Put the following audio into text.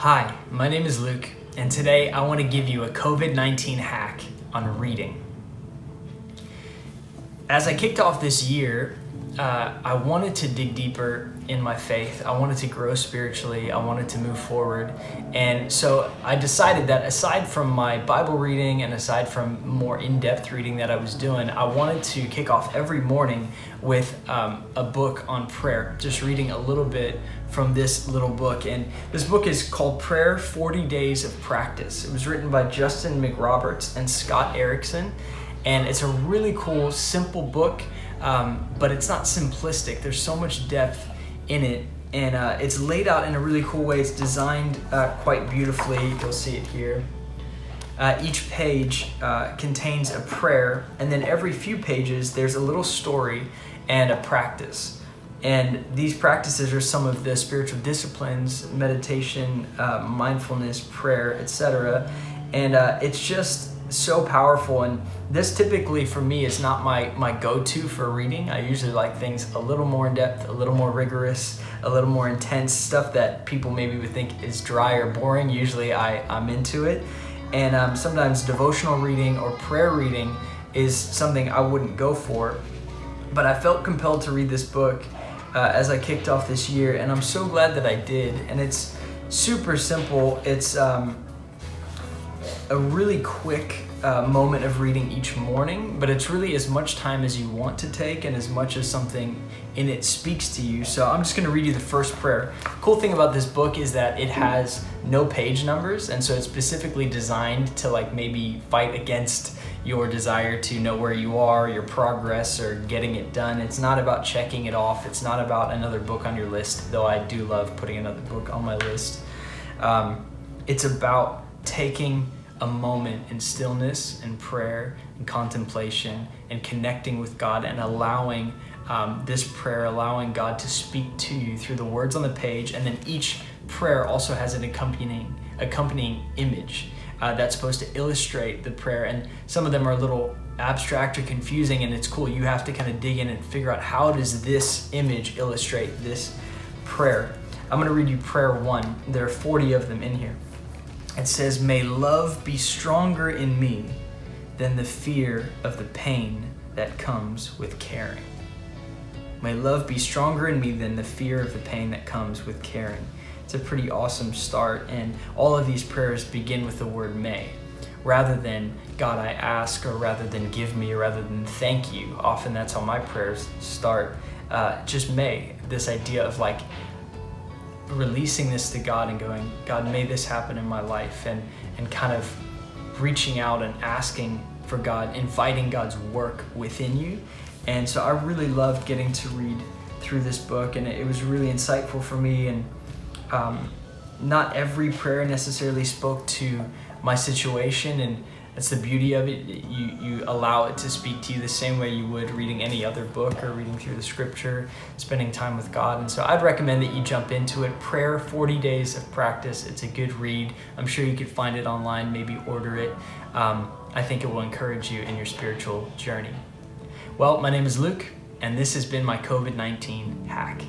Hi, my name is Luke, and today I want to give you a COVID-19 hack on reading. As I kicked off this year, I wanted to dig deeper in my faith. I wanted to grow spiritually. I wanted to move forward. And so I decided that aside from my Bible reading and aside from more in-depth reading that I was doing, I wanted to kick off every morning with a book on prayer, just reading a little bit from this little book. And this book is called Prayer 40 Days of Practice. It was written by Justin McRoberts and Scott Erickson. And it's a really cool, simple book, but it's not simplistic. There's so much depth in it, and it's laid out in a really cool way. It's designed quite beautifully. You'll see it here. Each page contains a prayer, and then every few pages there's a little story and a practice. And these practices are some of the spiritual disciplines: meditation, mindfulness, prayer, etc. And it's just so powerful. And this typically for me is not my go-to for reading. I usually like things a little more in depth, a little more rigorous, a little more intense, stuff that people maybe would think is dry or boring. Usually I'm into it. And sometimes devotional reading or prayer reading is something I wouldn't go for. But I felt compelled to read this book as I kicked off this year, and I'm so glad that I did. And it's super simple. It's a really quick moment of reading each morning, but it's really as much time as you want to take and as much as something in it speaks to you. So I'm just going to read you the first prayer. Cool thing about this book is that it has no page numbers, and so it's specifically designed to maybe fight against your desire to know where you are, your progress, or getting it done. It's not about checking it off. It's not about another book on your list, though I do love putting another book on my list. It's about taking a moment in stillness and prayer and contemplation and connecting with God, and allowing this prayer, allowing God to speak to you through the words on the page. And then each prayer also has an accompanying image that's supposed to illustrate the prayer. And some of them are a little abstract or confusing, and it's cool. You have to kind of dig in and figure out, how does this image illustrate this prayer? I'm going to read you prayer 1. There are 40 of them in here. It says, "May love be stronger in me than the fear of the pain that comes with caring." May love be stronger in me than the fear of the pain that comes with caring. It's a pretty awesome start, and all of these prayers begin with the word may. Rather than "God, I ask," or rather than "give me," or rather than "thank you." Often that's how my prayers start. Just may. This idea of releasing this to God and going, "God, may this happen in my life," and kind of reaching out and asking for God, inviting God's work within you. And so I really loved getting to read through this book, and it was really insightful for me. And not every prayer necessarily spoke to my situation, and that's the beauty of it. You allow it to speak to you the same way you would reading any other book or reading through the scripture, spending time with God. And so I'd recommend that you jump into it. Prayer 40 Days of Practice. It's a good read. I'm sure you could find it online, maybe order it. I think it will encourage you in your spiritual journey. Well, my name is Luke, and this has been my COVID-19 hack.